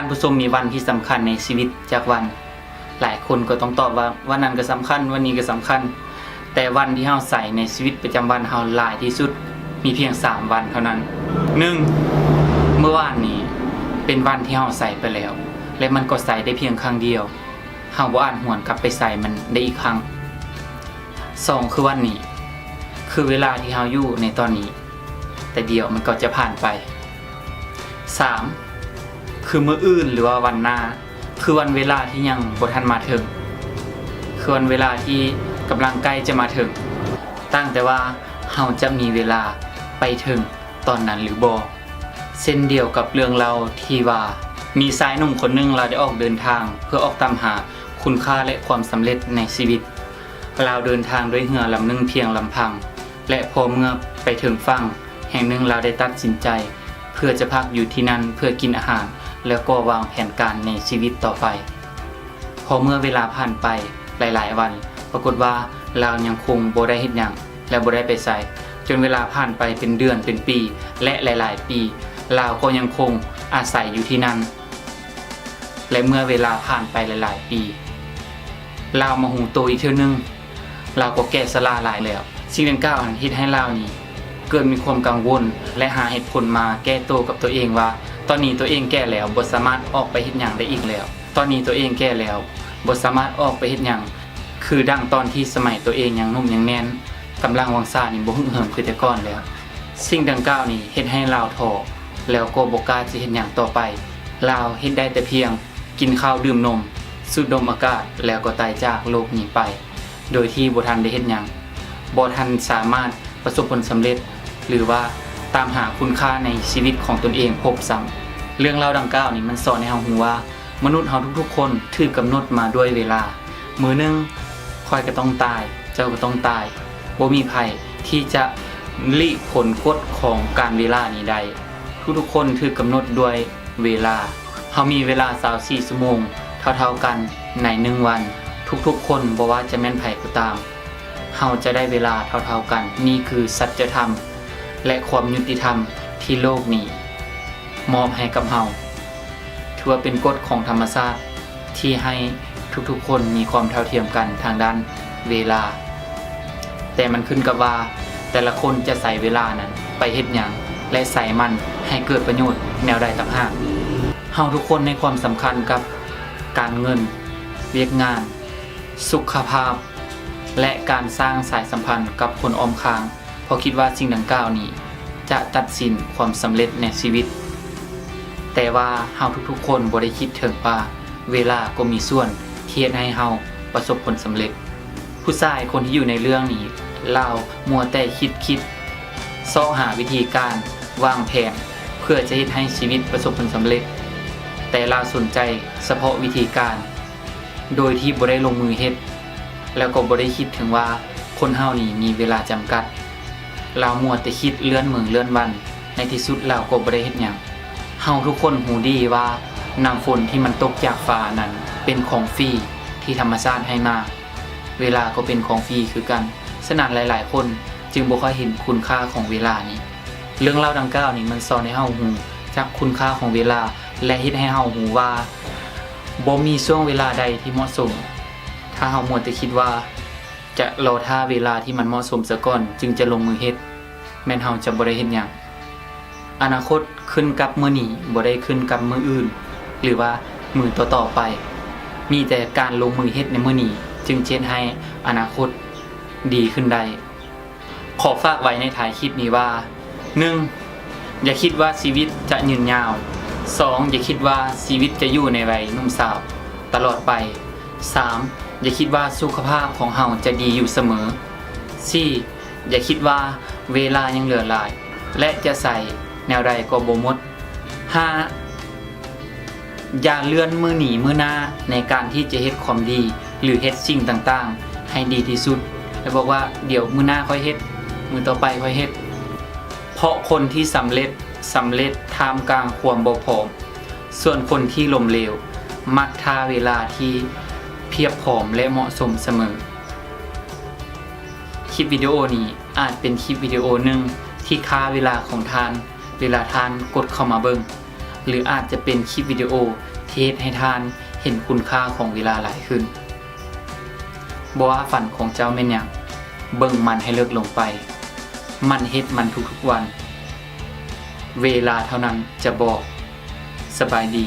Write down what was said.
านผู้ชมมีวันที่สำคัญในชีวิตจากวันหลายคนก็ต้องตอบว่าวันนั้นก็สำคัญวันนี้ก็สำคัญแต่วันที่เฮาใส่ในชีวิตประจำวันเฮาหลายที่สุดมีเพียง3วันเท่านั้น1เมื่อวานนี้เป็นวันที่เฮาใส่ไปแล้วและมันก็ใส่ได้เพียงครั้งเดียวเฮาบ่อาจหวนกลับไปใส่มันได้อีกครั้ง2คือวันนี้คือเวลาที่เฮาอยู่ในตอนนี้แต่เดี๋ยวมันก็จะผ่านไป3คือมื้ออื่นหรือว่าวันหน้าคือวันเวลาที่ยังบ่ทันมาถึงคือวันเวลาที่กำลังใกล้จะมาถึงตั้งแต่ว่าเฮาจะมีเวลาไปถึงตอนนั้นหรือบ่เช่นเดียวกับเรื่องเราที่ว่ามีชายหนุ่มคนหนึ่งเราได้ออกเดินทางเพื่อออกตามหาคุณค่าและความสำเร็จในชีวิตเราเดินทางด้วยเรือลำหนึ่งเพียงลำพังและพอเมื่อไปถึงฝั่งแห่งหนึ่งเราได้ตัดสินใจเพื่อจะพักอยู่ที่นั่นเพื่อกินอาหารแล้วก็วางแผนการในชีวิตต่อไปพอเมื่อเวลาผ่านไปหลายๆวันปรากฏว่าเรายังคงบ่ได้เฮ็ดหยังและบ่ได้ไปไสจนเวลาผ่านไปเป็นเดือนเป็นปีและหลายๆปีเราก็ยังคงอาศัยอยู่ที่นั่นและเมื่อเวลาผ่านไปหลายๆปีเรามาหูโตอีกเทื่อนึงเราก็แก่ชราหลายแล้วสิ่งดังกล่าวเฮ็ดให้เรานี่เกิดมีความกังวลและหาเหตุผลมาแก้ตัวกับตัวเองว่าตอนนี้ตัวเองแก่แล้วบ่สามารถออกไปเฮ็ดหยังได้อีกแล้วตอนนี้ตัวเองแก่แล้วบ่สามารถออกไปเฮ็ดหยังคือดังตอนที่สมัยตัวเองยังหนุ่มยังแน่นกำลังวังซ่านี่บ่ฮึ่งเหิมคือแต่ก่อนแล้วสิ่งดังกล่าวนี้เฮ็ดให้เราท้อแล้วก็บ่กล้าสิเฮ็ดหยังต่อไปเราเฮ็ดได้แต่เพียงกินข้าวดื่มนมสูดดมอากาศแล้วก็ตายจากโลกนี้ไปโดยที่บ่ทันได้เฮ็ดหยังบ่ทันสามารถประสบผลสำเร็จหรือว่าตามหาคุณค่าในชีวิตของตนเองพบซ้ำเรื่องราวดังกล่าวนี้มันสอนให้เรารู้ว่ามนุษย์เราทุกๆคนถูกกำหนดมาด้วยเวลามื้อนึงค่อยก็ต้องตายเจ้าก็ต้องตายบ่มีไผที่จะลี้ผลกฎของการเวลานี้ได้ทุกๆคนถูกกำหนดด้วยเวลาเฮามีเวลา24ชั่วโมงเท่าๆกันใน1วันทุกๆคนบ่ว่าจะแม่นไผก็ตามเฮาจะได้เวลาเท่าๆกันนี่คือสัจธรรมและความยุติธรรมที่โลกนี้มอบให้กับเฮาถือว่าเป็นกฎของธรรมชาติที่ให้ทุกๆคนมีความเท่าเทียมกันทางด้านเวลาแต่มันขึ้นกับว่าแต่ละคนจะใส่เวลานั้นไปเฮ็ดหยังและใส่มันให้เกิดประโยชน์แนวใดต่างหากเฮาทุกคนในความสำคัญกับการเงินเวียกงานสุขภาพและการสร้างสายสัมพันธ์กับคนอ้อมข้างเพราะคิดว่าสิ่งดังกล่าวนี้จะตัดสินความสำเร็จในชีวิตแต่ว่าเฮาทุกๆคนบ่ได้คิดถึงว่าเวลาก็มีส่วนที่เฮ็ดให้เฮาประสบผลสำเร็จผู้ชายคนที่อยู่ในเรื่องนี้เล่ามัวแต่คิดเสาะหาวิธีการวางแผนเพื่อจะเฮ็ดให้ชีวิตประสบผลสำเร็จแต่เราสนใจเฉพาะวิธีการโดยที่บ่ได้ลงมือเฮ็ดแล้วก็บ่ได้คิดถึงว่าคนเฮานี่มีเวลาจำกัดเรามัวแต่คิดเลื่อนมื้อเลื่อนวันในที่สุดเราก็บ่ได้เฮ็ดหยังเฮาทุกคนรู้ดีว่าน้ำฝนที่มันตกจากฟ้านั้นเป็นของฟรีที่ธรรมชาติให้มาเวลาก็เป็นของฟรีคือกันฉะนั้นหลายๆคนจึงบ่ค่อยเห็นคุณค่าของเวลานี้เรื่องเล่าดังกล่าวนี้มันสอนให้เฮารู้จักคุณค่าของเวลาและเฮ็ดให้เฮารู้ว่าบ่มีช่วงเวลาใดที่เหมาะสมถ้าเฮามัวแต่คิดว่าจะรอท่าเวลาที่มันเหมาะสมซะก่อนจึงจะลงมือเฮ็ดแม้นเฮาจะบ่ได้เฮ็ดหยังอนาคตขึ้นกับมื้อนี้บ่ได้ขึ้นกับมื้ออื่นหรือว่ามื้อต่อๆไปมีแต่การลงมือเฮ็ดในมื้อนี้จึงเฮ็ดให้อนาคตดีขึ้นได้ขอฝากไว้ในท้ายคลิปนี้ว่า 1. อย่าคิดว่าชีวิตจะยืนยาว 2. อย่าคิดว่าชีวิตจะอยู่ในวัยหนุ่มสาวตลอดไป 3. อย่าคิดว่าสุขภาพของเฮาจะดีอยู่เสมอ 4. อย่าคิดว่าเวลายังเหลือหลายและจะใส่แนวใดก็บ่หมด 5. อย่าเลื่อนมือหนีมือหน้าในการที่จะเฮ็ดความดีหรือเฮ็ดสิ่งต่างๆให้ดีที่สุดแล้วบอกว่าเดี๋ยวมือหน้าค่อยเฮ็ดมือต่อไปค่อยเฮ็ดเพราะคนที่สำเร็จท่ามกลางความบ่พร้อมส่วนคนที่ล้มเหลวมักท่าเวลาที่เพียบพร้อมและเหมาะสมเสมอคลิปวิดีโอนี้อาจเป็นคลิปวิดีโอหนึ่งที่ค่าเวลาของท่านเวลาท่านกดเข้ามาเบิ่ง หรืออาจจะเป็นคลิปวิดีโอที่เฮ็ดให้ท่านเห็นคุณค่าของเวลาหลายขึ้นบ่ว่าฝันของเจ้าแม่นหยังเบิ่งมันให้เลิกลงไปมันเฮ็ดมันทุกๆวันเวลาเท่านั้นจะบอกสบายดี